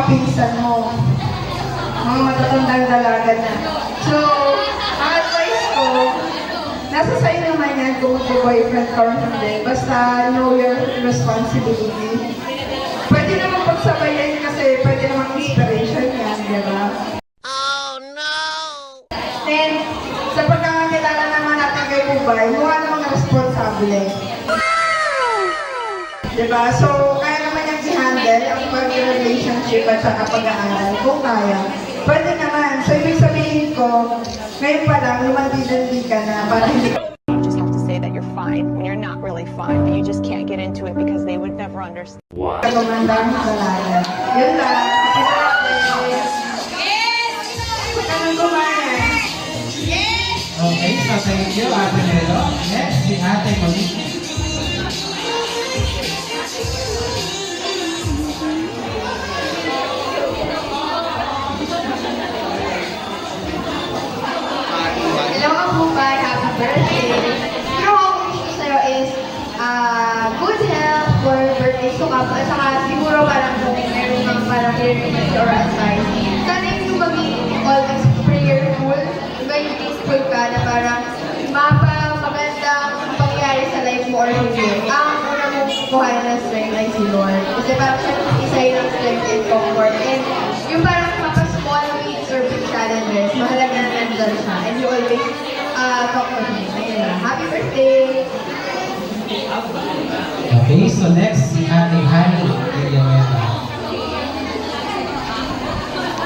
pinsan mo. Mga matatandang dalaga na. So, ang advice ko, nasa sa'yo naman yan kung mag-boyfriend ka or hindi. Basta know your responsibility. Pwede naman pagsabayan kasi pwede naman inspiration yan, di ba? Then, sa pagkakakilala naman natin kay Ubay, mukha namang responsable. Diba? So, kaya naman niyang i-handle ang pag-relationship at saka pag-aaral. Kung kaya, pwede naman. So, ibig sabihin ko, ngayon pa lang, lumandi-dandi ka na para hindi ka... You just have to say that you're fine when you're not really fine, but you just can't get into it because they would never understand. Kagumandang kasalanan. Yun lang. Anong kumain? Okay, so thank you, Ate Melo. Next, si Ate Monique. Hello, Abubay. Happy birthday. Pero ang wish ko sa'yo is good health for birthday ko ka. At saka siguro parang kung meron kang parang earnings or advice. Sana yung maging always prayerful. Diba yung peaceful ka na parang magandang pangyayari sa life mo or hindi. Ang una mong kukuha na strength ay si Lord. Kasi parang siya isa yun ang strength and comfort. And yung parang small wins or big challenges, mahalaga na nandun siya. And you always talk to him. Ayun lang. Happy birthday! Okay, so next, si Ate Hani Villanueva.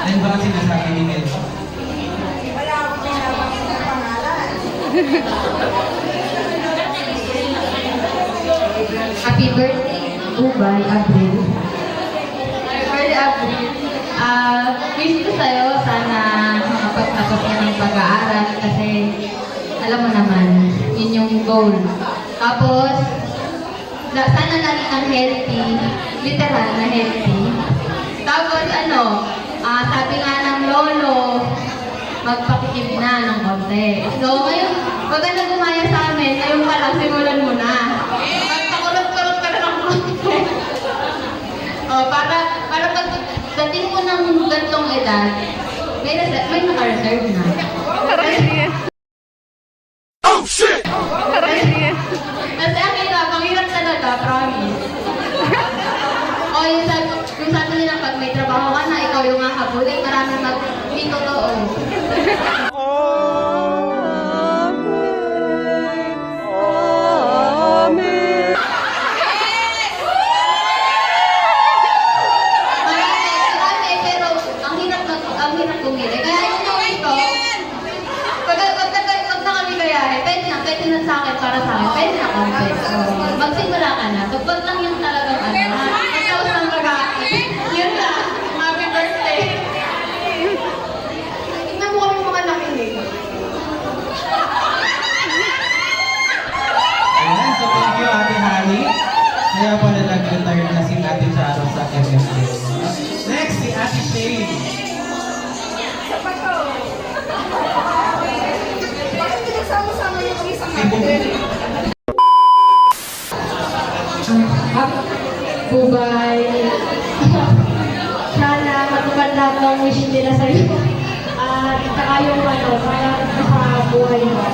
Ano ba ang sinasabi ni Melo? Wala akong pinabangin ng pangalan. Happy birthday, Ubay, Abril. Happy birthday, Abril. Wish ko sa'yo, sana makapagtapos ka ng pag-aaral kasi alam mo naman, yun yung goal. Tapos, sana lagi kang healthy, literal na healthy. Tapos sabi nga ng lolo, magpakitib na ng konti. So ngayon, wag ka na gumaya sa amin, ngayon pa lang, simulan mo na. Magpakulot-kulot ka na ng konti. Para pagdating mo ng gantong edad, may naka-reserve na. Oh shit! Kasi ang hirap talaga, promise. Yung sabi nila, pag may trabaho ka na, ikaw yung hahabulin, maraming hindi totoo. Marami, pero ang hirap pumili. Kaya yun yung ito, pag na kami gayahin, pwede na sa akin, para sa akin, pwede na konti. Magsimula ka na. Pag lang yung talagang tapos ng kagain. Yun lang. Happy birthday. Tignan mo kami mga nakinig. Ayan, so thank you, Ate Hani. Kaya pala nag-retire na si Ate Charo sa MMK. Next, si Ate Shane. Bakit pinagsama-sama yung isang Si Bubay. Ubay. Sana matupad lahat ng wish nila sa'yo. At saka yung para sa buhay mo.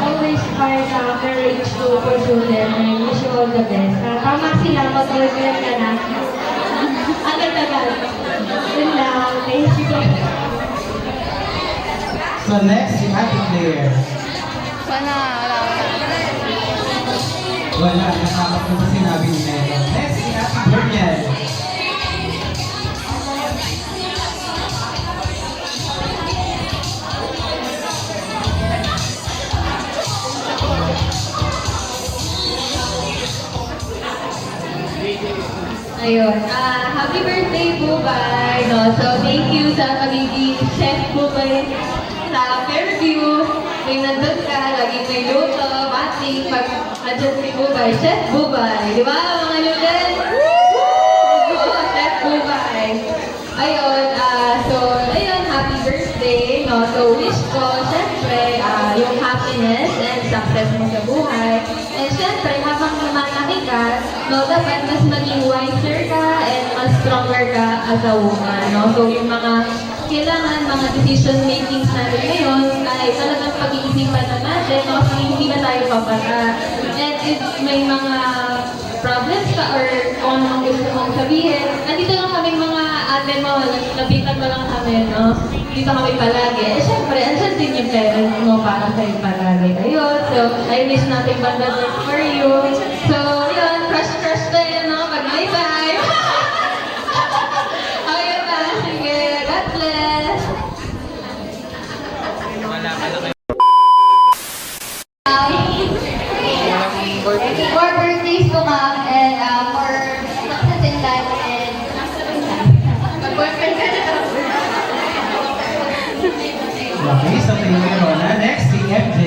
Always find courage to pursue them and wish you all the best. Tama sila, mag-regret ka na. Agad-agad. Yun lang. Thank you. So next, si Ate Claire. Wala, nakakap ko sa sinabi ni Melo. Next, si Ate Berniel. Ayun. Happy birthday, Bubay. No, so, thank you sa pagiging chef, Bubay, sa Fairview. May nandun ka, laging may luto, bating, pag-adjust si Bubay. Chef Bubay. Di ba, mga Luden? Oo, Chef Bubay. Ayun, ayun, happy birthday. No, so, wish ko, syempre, yung happiness and success mo sa buhay. And syempre, habang lumalaki ka, no, dapat mas maging wiser ka and mas stronger ka as a woman, no? So yung mga kailangan, mga decision makings natin ngayon ay talagang pag-iisipan na natin, no? Kasi hindi na tayo papata. And if may mga problems ka or kung anong gusto mong sabihin, nandito lang kami mga ate mo, lapitan mo lang kami, no? Dito kami palagi. Eh, syempre, andyan din yung parents mo para sa'yo palagi kayo. So, I wish natin banda for you. So, yun, crush tayo, no? Mag-bye-bye! Okay ba? Sige, God bless! More birthdays to come and more success in life and mag-boyfriend ka na. Okay, so thank you, Rona. Next, si MJ.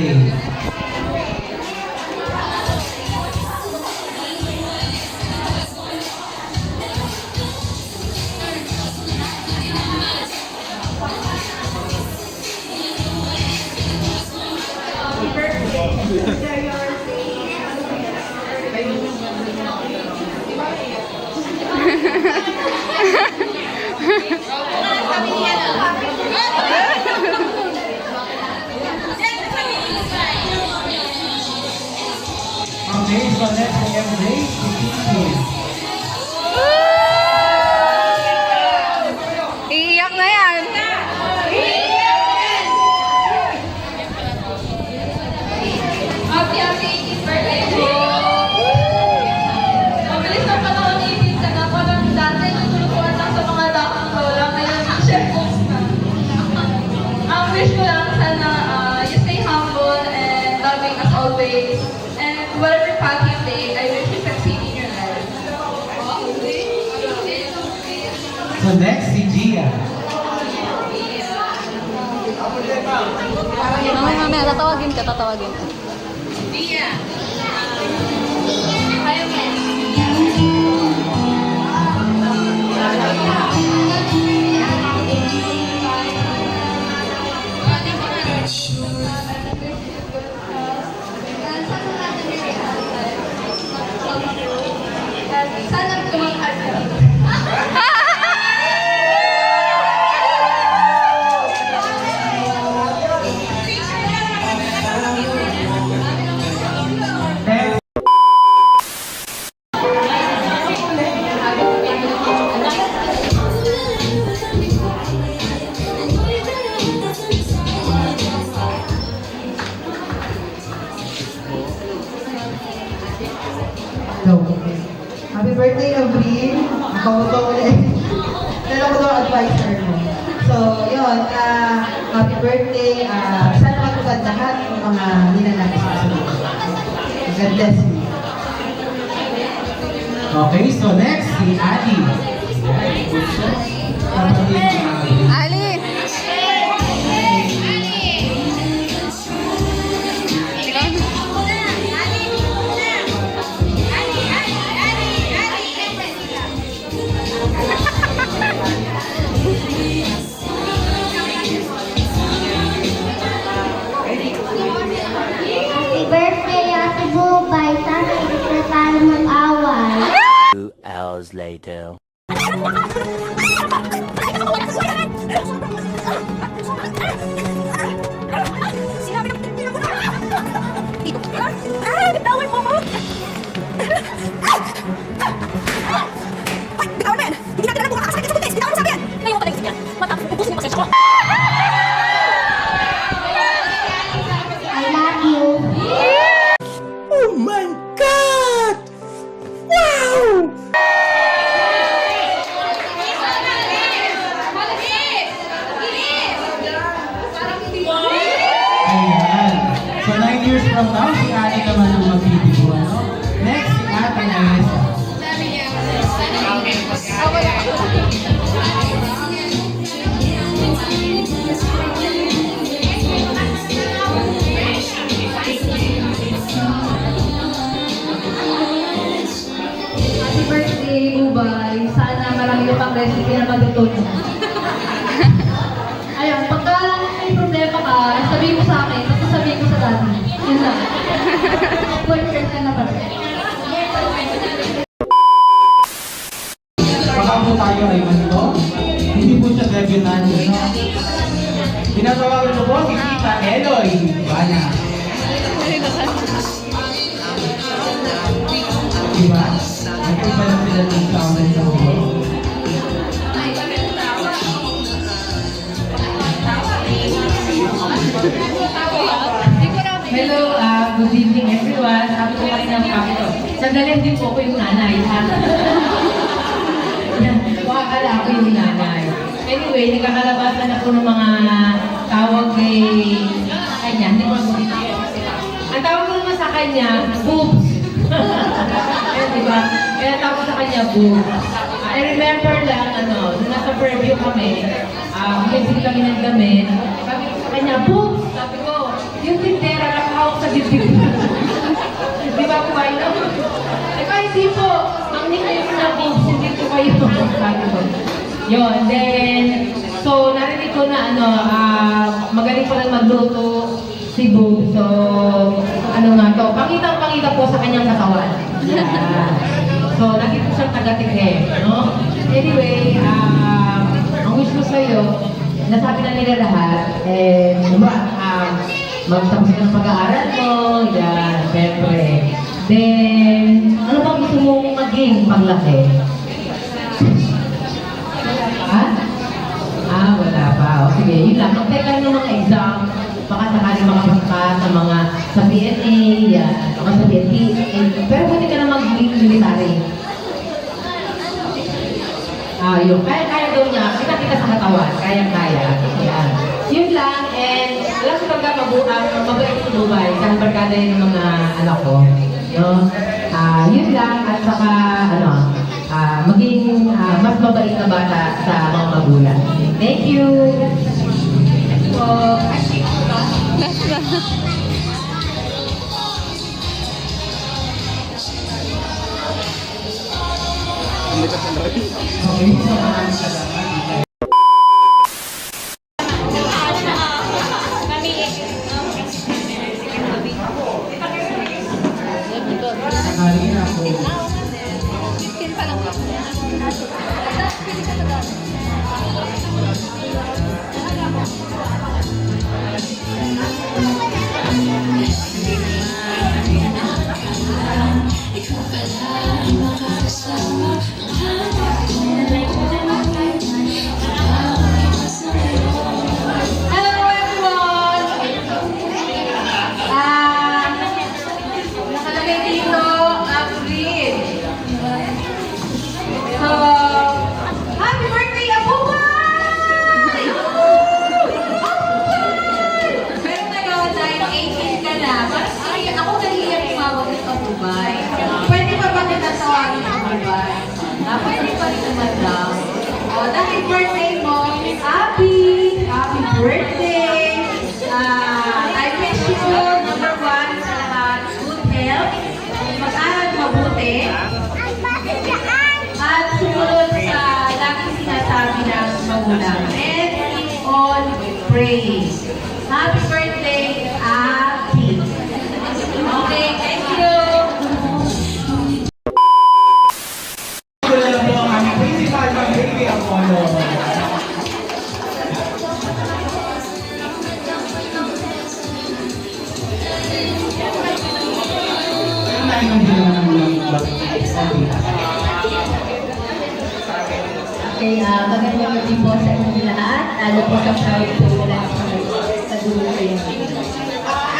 Okay, so next, si MJ, si Kiki. Iiyak na yan. Happy 18th birthday po! Mabilis na panahon 18 ka na. Parang dati natulukuan lang sa mga dakang lola. Ngayon, chef cooks na. Ang wish ko lang sana you stay humble and loving as always. And whatever path you take, I wish you succeed in your life. So next, si Gia. Mamaya, tatawagin ka. Sana tumangkad ka. Next, No. Happy birthday, Avril. Ako to ulit. Dala ko daw advisor mo. So, yun. Happy birthday. Sana matupad lahat ng mga ninanais mo sa buhay. God bless you. okay, so next, si Adi. Kapatid ni Adi. Ali! Happy birthday, Ate Bubay. Sana hindi na tayo mag-away. 2 hours later. I love you. Ayan. So 9 years from now, si Adi naman ang magbibigo, ano? Next, si Ate Aisa. Happy birthday, Ubay. Sana marami ka pang recipe na matutunan. Ayun, pagka may problema ka, sabihin mo sa akin, tapos sabihin ko sa dati. Yun lang. Boyfriend ka na tayo ay manito. Hindi po siya debutante, no? Tinatawagan ko po si Tita Eloy Bana. Diba? Nagpunta lang sila ng sound sa buhay. Hello, good evening everyone. Sabi ko kanina ang kami ko. Sandali din po ko yung nanay, ha? Makakala ako yung nanay. Anyway, nagkakalabasan ako ng mga tawag kay kanya. Hindi ko ako ang tawag ko naman sa kanya, boobs. Eh, diba? Kaya tawag ko sa kanya, boobs. I remember lang, nung nasa preview kami, kasi kami ng damit, sabi ko sa kanya, boobs! Sabi ko, yung tintera nakahawak sa dibdib. Di ba po kayo? Eh, kahit di po, ang nickname ko na boobs, hindi po kayo. Sabi ko. Yun, then, so, narinig ko na, magaling pa lang magluto si Boobs. So, pakitang-pakita po sa kanyang katawan. Yeah. So, lagi po siyang taga-tigre, no? Anyway, ang wish ko sa'yo, nasabi na nila lahat, magtapos ka ng pag-aaral mo, yan, syempre. Then, ano bang gusto mong maging paglaki? Ha? Wala pa. O sige, yun lang. Mag-take ka ng mga exam, baka sakali makapag ka sa mga, sa PNA, yan, baka sa PNPA, pero buti ka na mag-military. Yun. Kaya daw niya, kita sa katawan, kaya-kaya. Yan. Yun lang, and alam ko talaga mabait sa Dubai, kahit barkada yun ng mga anak ko. No? Yun lang, at saka, maging mas mabait na bata sa mga magulang. Thank you! So, Okay, so maraming salamat. Kanina po. Hello everyone! Nakalagay dito, April. So, happy birthday, Abubay! Pero ngayon, dahil 18 ka na, ako nahihiyang tumawag ng Abubay. Pwede pa ba kita tawagin Abubay? Pwede pa rin naman daw. Dahil birthday mo, happy birthday! I wish you, number one, sa lahat, good health, mag-aral mabuti, at sumunod sa laging sinasabi ng magulang. And keep on praying. Happy birthday, Abby! Okay, thank you! Ito na lang po ang aming principal ng Baby Apollo. Meron na yung hindi naman ng okay, magandang gabi po sa inyo lahat. Lalo po sa proud po nila sa dulo ko yung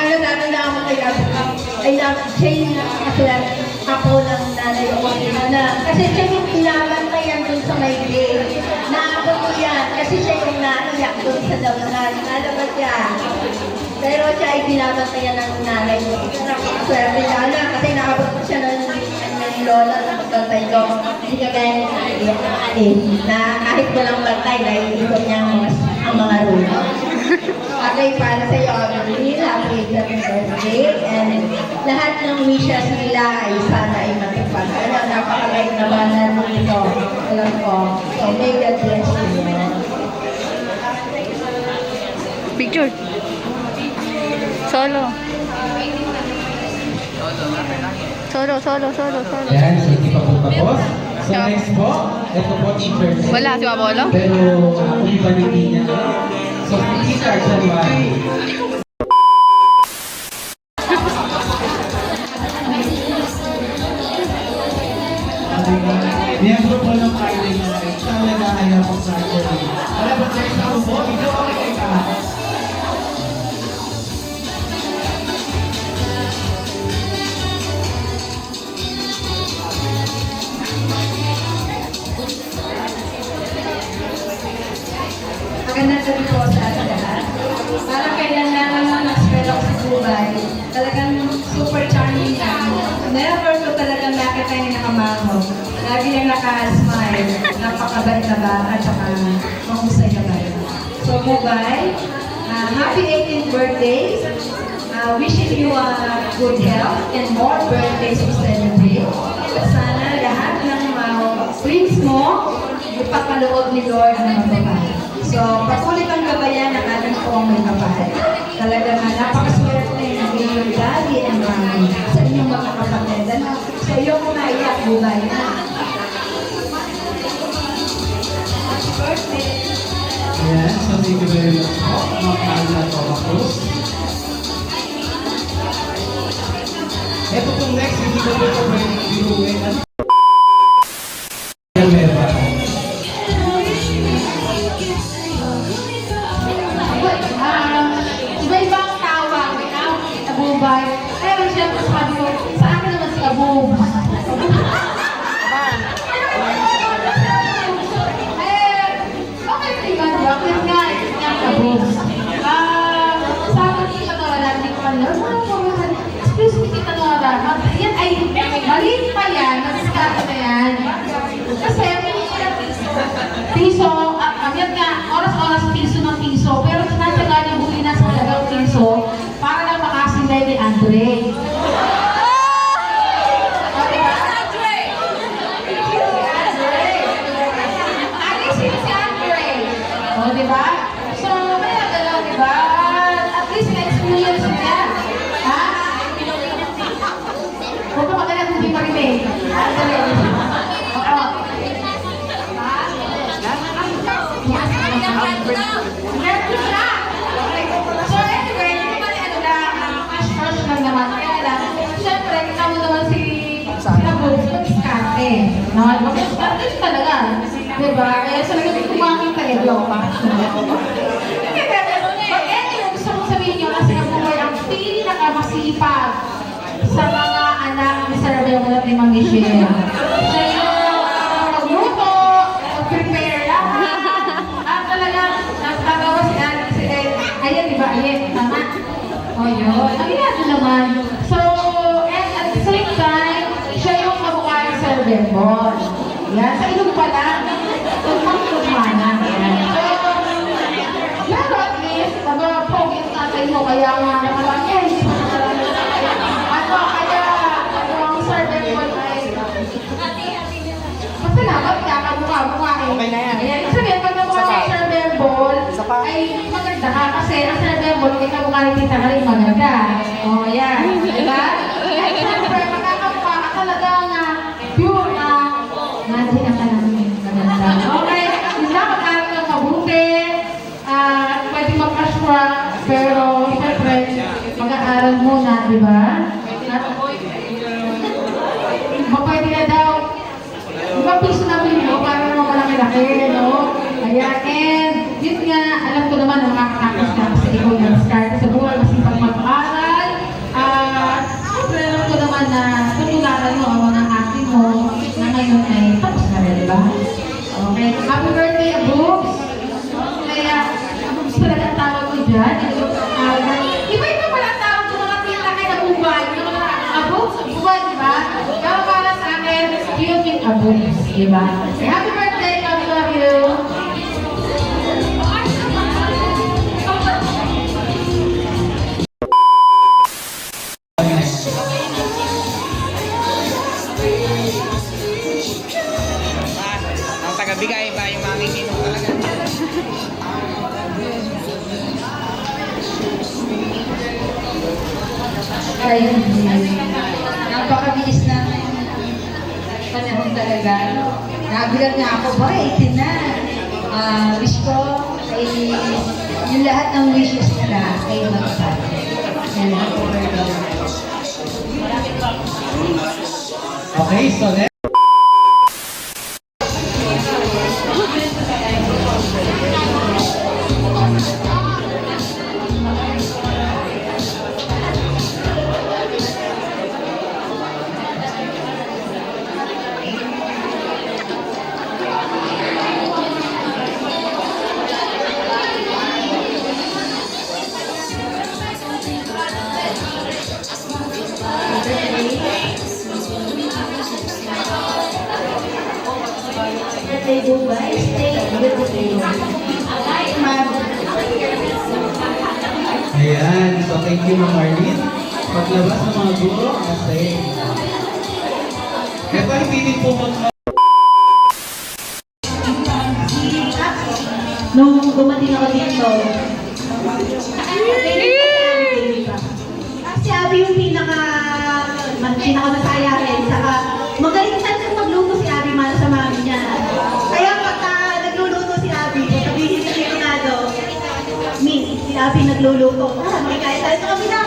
Natanda mo kay siya yung nakakasulat ako ng nanay ko na kasi siya yung pinabantayan dun sa may gate. Naabot ko yan kasi siya yung naiyak dun sa damunan. Nalabas yan. Pero siya ay binabantayan ng nanay ko. Nakakaswerte niya na kasi naabot ko siya ng lola na magkantay ko. Hindi ka gaya niya na kahit walang bantay, naiikot niya ang mga rulo. Okay, para sa iyo, Avril, happy birthday, and lahat ng wishes nila ay sana ay matupad. Alam, napakalight na banal mo ito. Alam ko. So, may God bless you. Picture. Solo. Solo. Yan, so hindi pa po tapos. So next po, ito po teacher. Wala, si Mabolo? Pero iba hindi niya. So teacher, January. Miyembro po ng party na siyang nag-aaya po sa akin. Wala ba tayo sa upo? Ito okay ka. Magandang gabi po sa ating lahat. Para kailan naman nung nag-spell ako sa Dubai, talagang super charming na. Never ko talagang nakita yung nakamaho. Lagi niyang naka-smile. Napakabait na ba at saka mahusay na ba. So Dubai, happy 18th birthday. Wishing you good health and more birthdays to celebrate. At sana lahat ng dreams mo, ipapaloob ni Lord na mababay. So, patuloy kang gabayan ng ating poong may kapal. Talagang napakaswerte na yung daddy and mommy sa inyong mga kapatid. So, yung mga iyak, Dubai na. Happy birthday! Ayan, so thank you very much po. Mga na Toma Cruz. Ito pong next, hindi ko po pwedeng biruin at Galera. Iba-iba ang tawag. Abubay. Pero siyempre sabi ko, sa akin naman si Abub. Okay sa iba, di ba? Kasi nga, Abub. Sabi ko si Tanora, hindi ko alam. Excuse me, si Tanora. Yan ay, maliit pa yan. Nasiskata na yan. Kasi, piso, yan nga, oras-oras piso ng piso. Pero tinatsaga niya buli na sa halagang piso para lang makasilay ni Andre. O, diba? So, kaya galaw, diba? At least na-experience niya. Ha? Huwag ka magalang hindi marinig. Oo. Meron siya. So anyway, hindi naman ano lang, cash lang naman. Kaya lang, syempre, kita mo naman si Nabog, mag-skate. No? Mag-skate siya talaga. Diba? Kaya sa naging kumakita eh, yung But anyway, gusto kong sabihin nyo kasi Nabog ay ang pinakamasipag sa mga anak ni Sir Bebo at ni Ma'am Michelle. Siya yung magluto, mag-prepare lang. Talagang nagtagawa si Ate si Ed. Ayan, di ba? Ayan, tama. O yun. Ang ginagawa naman. So, and at the same time, siya yung kamukha ng Sir Bebo. Yan, sa ilong pa lang. Tugmang-tugma na. So, pero at least, pogi ang tatay mo, kaya nga nakalaki. Ano, kaya, ang Sir Bebo ay masalamat ka, kamukha-mukha eh. Okay na yan. Ayan, kasi pag nakuha ko yung Sir Bembol, ay maganda ka kasi ang Sir Bembol, kaya kamukha ni Tita Marie maganda. O, yan. Diba? At siyempre, magkakamukha ka talagang pure na natin ang kanamin maganda. Okay, hindi na mag-aral ng mabuti, pwede mag-aswa, pero siyempre, mag-aaral muna, di ba? Pwede na daw, ibang piso na mo para naman malaki-laki, no? Ayan, and yun nga, alam ko naman na makakatakas ka sa ikaw yung start sa buhay, masipag mag-aral. Siyempre, alam ko naman na tutularan mo ang mga ate mo na ngayon ay tapos na rin, diba? Okay, happy birthday, Abooks! Kaya, Abooks talaga ang tawag ko dyan. Iba-iba pala ang tawag ko mga tita kay Abubay. Abooks, Abubay, diba? Pero para sa akin, cute yung Abooks, diba? Happy birthday, I love you! Ang taga-bigay ba yung mga kinong talaga? Ay, napakabilis na panahon talaga. talaga. Nagulat nga ako, ba, 18 na. Wish ko ay yung lahat ng wishes nila ay magsabi. And happy birthday. Okay, so next. Birthday, Dubai. Stay with you. Ayan, so thank you Ma'am Arlene. Paglabas ng mga guro, kasi ito ay piling po Nung dumating ako dito, si Abby yung pinaka-masayahin. Saka magaling talaga magluto si Abby para sa mami niya. Kaya pagka nagluluto si Abby, sabihin ni Leonardo, si Abby nagluluto. Makikaya tayo sa kabila.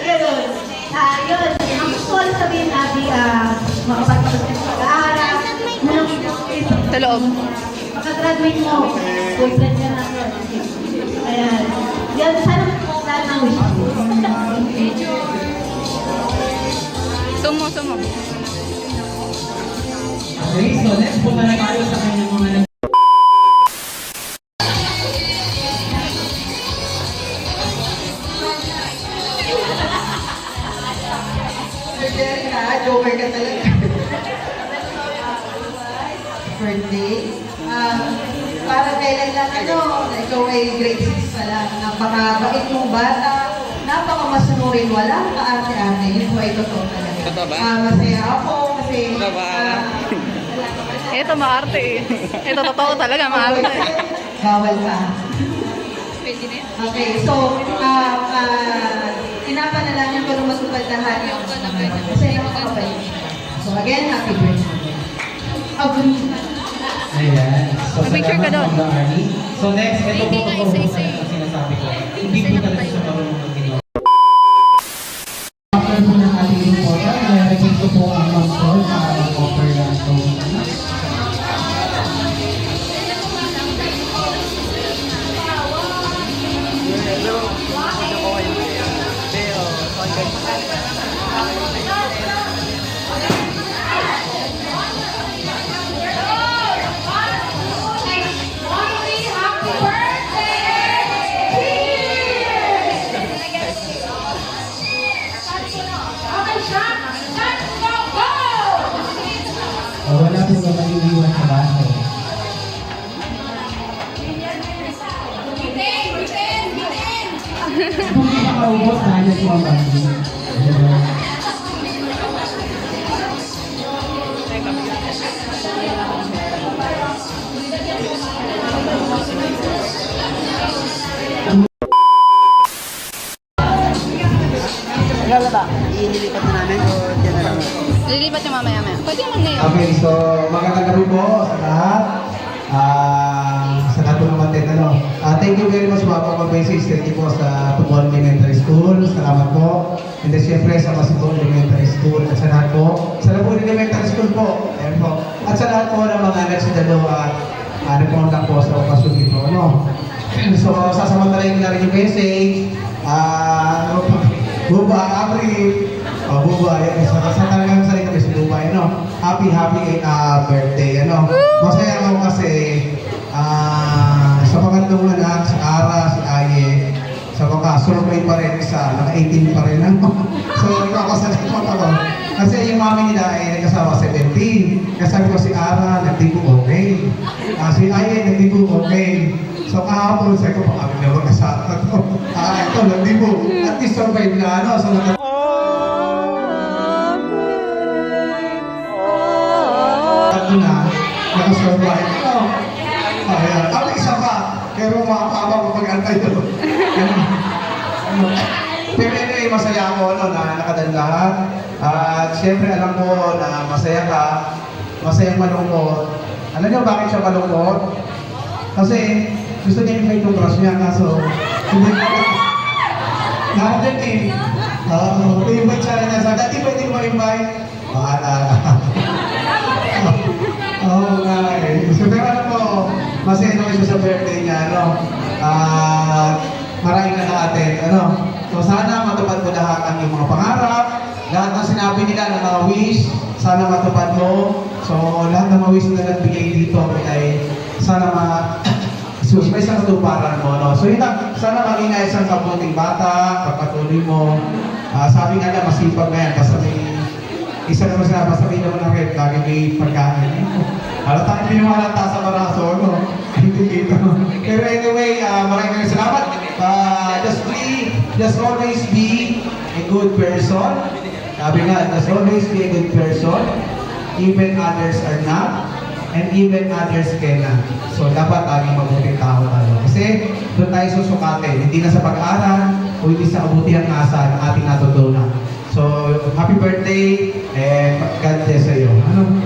Ganun. Yun. Ang gusto ko lang sabihin, Abby, makapagpapos ka sa pag-aaral. Sa loob. Pagka-graduate mo, boyfriend ka na. Ayan. Yan, sana lahat ng wish mo. Sumo, sumo. Okay, so next punta na tayo sa kanyang mga Jerica, joker ka talaga. Birthday. Para kailan lang na ikaw ay grade 6 pa lang. Napakabait mong bata. Napakamasanurin. Walang kaarte-arte. Yun po ay totoo talaga. Totoo ba? Masaya ako kasi... Totoo ba? Ito maarte eh. Ito totoo talaga, maarte. Bawal ka. Pwede na yan. Okay, so, pinapanalangin ko na matupad lahat yung kasi nakakabait. So again, happy birthday. Ayan. So, Mag-picture ka salamat, doon. Ma'am Arnie. So next, ito po Hindi nga, ako isa-isa eh. ang sinasabi ko. Hindi po Isa-isa talaga tayo. siya marunong mag-ginawa. After po ng ating reporter, nilagay ko po ang Ma'am Sol para mag-offer ng tone. Wala po naman iniwan sa baso. Kung di makaubos, nandiyan po ang bandi. Lilipat niyo mamaya-maya. Pwede naman ngayon. Okay, so magandang gabi po sa lahat. Sa lahat po naman din, thank you very much mga pag-basis. Thank you po sa Tubon Elementary School. Salamat po. And then siyempre sa Masibong Elementary School. At sa lahat po, sa Labon Elementary School po. Ayan po. At sa lahat po ng mga nagsidalo at nagpumunta po sa okasyon dito. So, sasamantalayin na rin yung message. Buba, April. Buba, yan. Sa talagang salita ko si Buba, happy birthday, Masaya ako kasi sa pangatlong anak, si Ara, si Aye, sa mga survey pa rin isa, naka-18 pa rin, So, nakasalikot ako. Kasi yung mami nila ay nagkasawa 17. Kasi ko si Ara, nagdibo okay. Si Aye, nagdibo okay. So kahapon, sabi ko, kami na magkasama to. Ito, nagdibo. At least survive na, So, tatlo na, nakasurvive. Ayan. Ang isa pa, pero makapapa ko pag-antay doon. Pero anyway, masaya ako na nakadaan lahat. At siyempre, alam ko na masaya ka. masayang malungkot. Alam niyo bakit siya malungkot? Kasi gusto niya invite yung crush niya, kaso hindi ko. Nandun eh. I-invite siya rin niya. Sabi, dati pwede mo invite? Bahala ka. Oo nga eh. So, pero ano po, masaya naman siya sa birthday niya, ano? Maraming naka-attend, ano? So, sana matupad mo lahat ang iyong mga pangarap. Lahat ng sinabi nila ng mga wish, sana matupad mo. So, lahat ng mga wish na nagbigay dito ay sana may isang katuparan mo, no? So, yun lang. Sana maging na isang kabuting bata, pagpatuloy mo. Sabi nga na, masipag na yan. Basta may isa naman sila, basta may naman ng red, lagi may pagkain. Tayo pinuhalata sa baraso, no? Hindi dito. Pero anyway, maraming salamat. Just always be a good person. Sabi nga, just always be a good person. Even others are not. And even others cannot. So, dapat laging mabuting tao tayo. Kasi, doon tayo susukatin. Hindi na sa pag-aaral, o hindi sa kabutihan asa ng ating natutunan. So, happy birthday, and God bless sa iyo. Ano?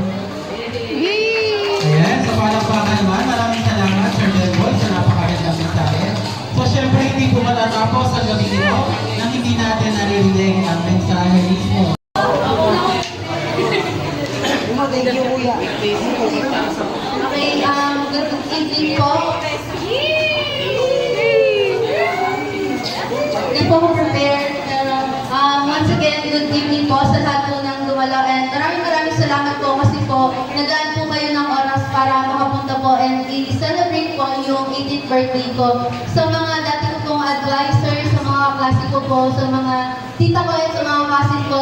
Ayan, sa palakpakan naman, maraming salamat, Sir Delboy, sa napakagandang mensahe. So, syempre, hindi po matatapos ang gabi ito nang hindi natin naririnig ang mensahe mismo. Okay, good evening po. Hindi po ako prepared, pero once again, good evening po sa lahat po ng dumalaw. And maraming salamat po kasi po, nagaan po kayo ng oras para makapunta po and i-celebrate po yung 18th birthday ko. Sa mga dati ko pong advisor, sa mga klase ko po, sa mga tita ko at sa mga kasin ko,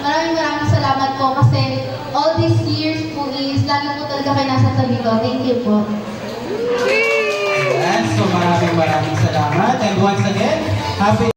maraming salamat po kasi all these years po is lagi po talaga kayo nasa tabi ko. Thank you po. Ayan, so maraming salamat. And once again, happy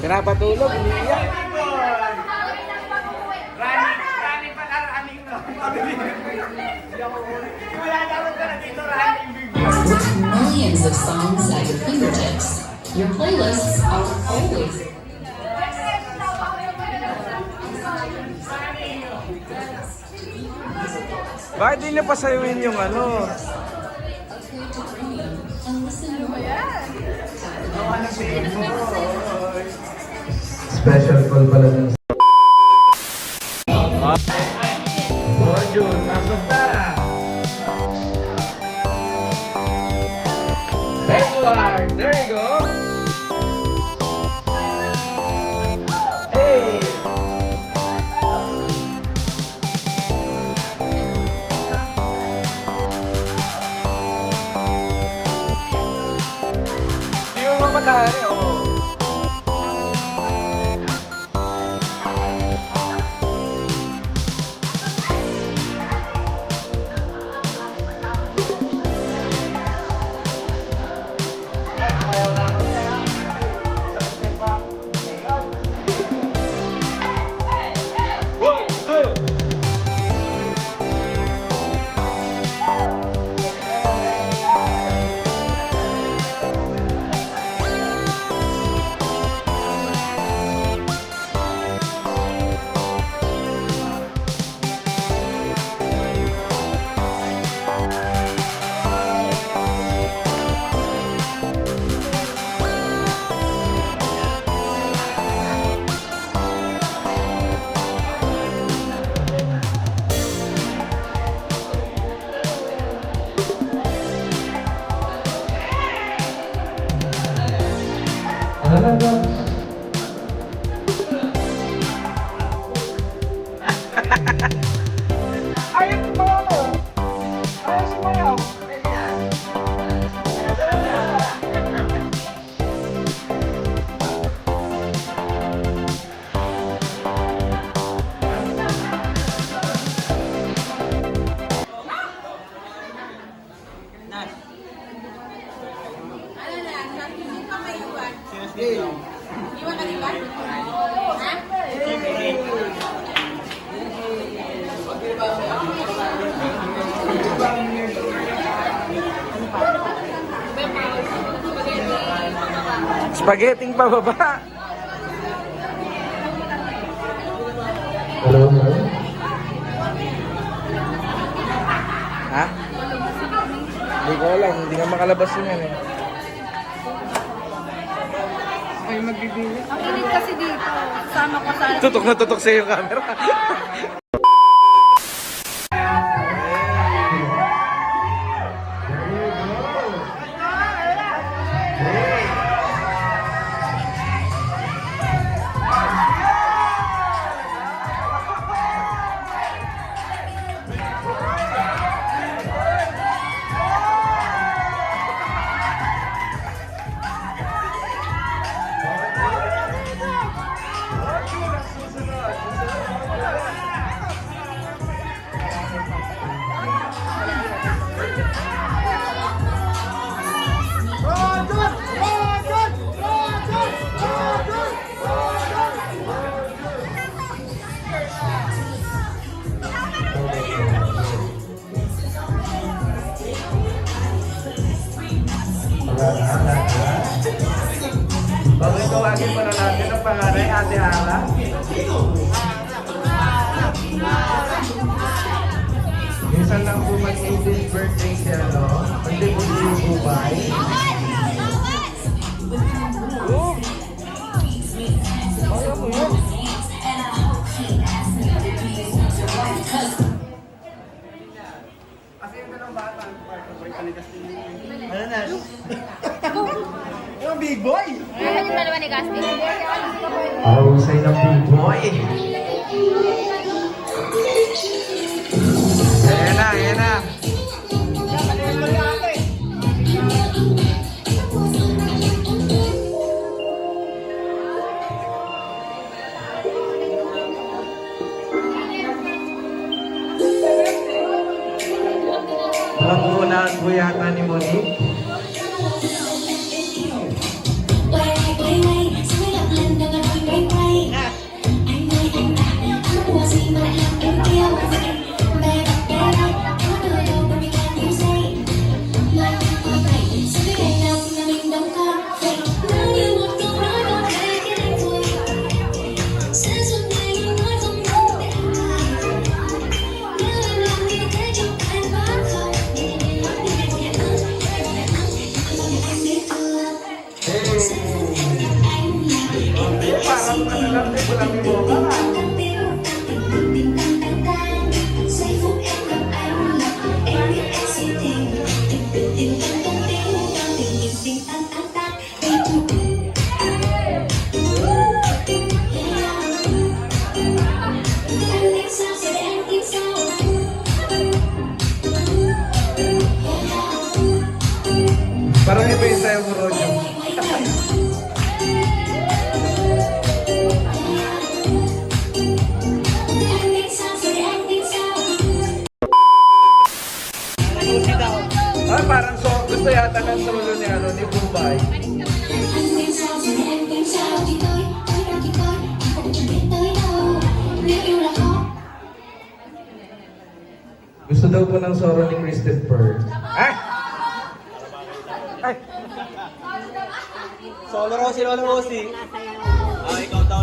Pinapatulog, umiiyak. With millions of songs at your fingertips, your playlists are always Bakit di niya pasayuin yung ano? Special call pala ng Jun, pasok na! Edward, there you go! Hey! Di mo mamatari, oh. Spaghetti pababa. Hello, Ha? Hindi ko alam, hindi nga makalabas yun yan eh. Ay, magbibili. Ang init kasi dito. Sama ko sa... Tutok na tutok sa yung camera. Bakit tawagin pa na natin ang pangalan, Ate Ara? Minsan lang po mag-18th birthday siya, no? Hindi po yung Dubai. Kaya mo yun. Kasi yung dalawang bata, ano na? Yung big boy! Yung dalawa ni Gaspi. Ahusay ng big boy. Ayan na, ayan na. Pag-uunaan po yata ni Monique. Wait, wait, wait, lang yung boka ka. Parang iba yung sayo mo, Rojo. Ah, parang gusto yata ng solo ni, ni Bubay. Gusto daw po ng solo ni Christopher. Ah! Solo Rosie, Lolo Rosie. Ah, ikaw daw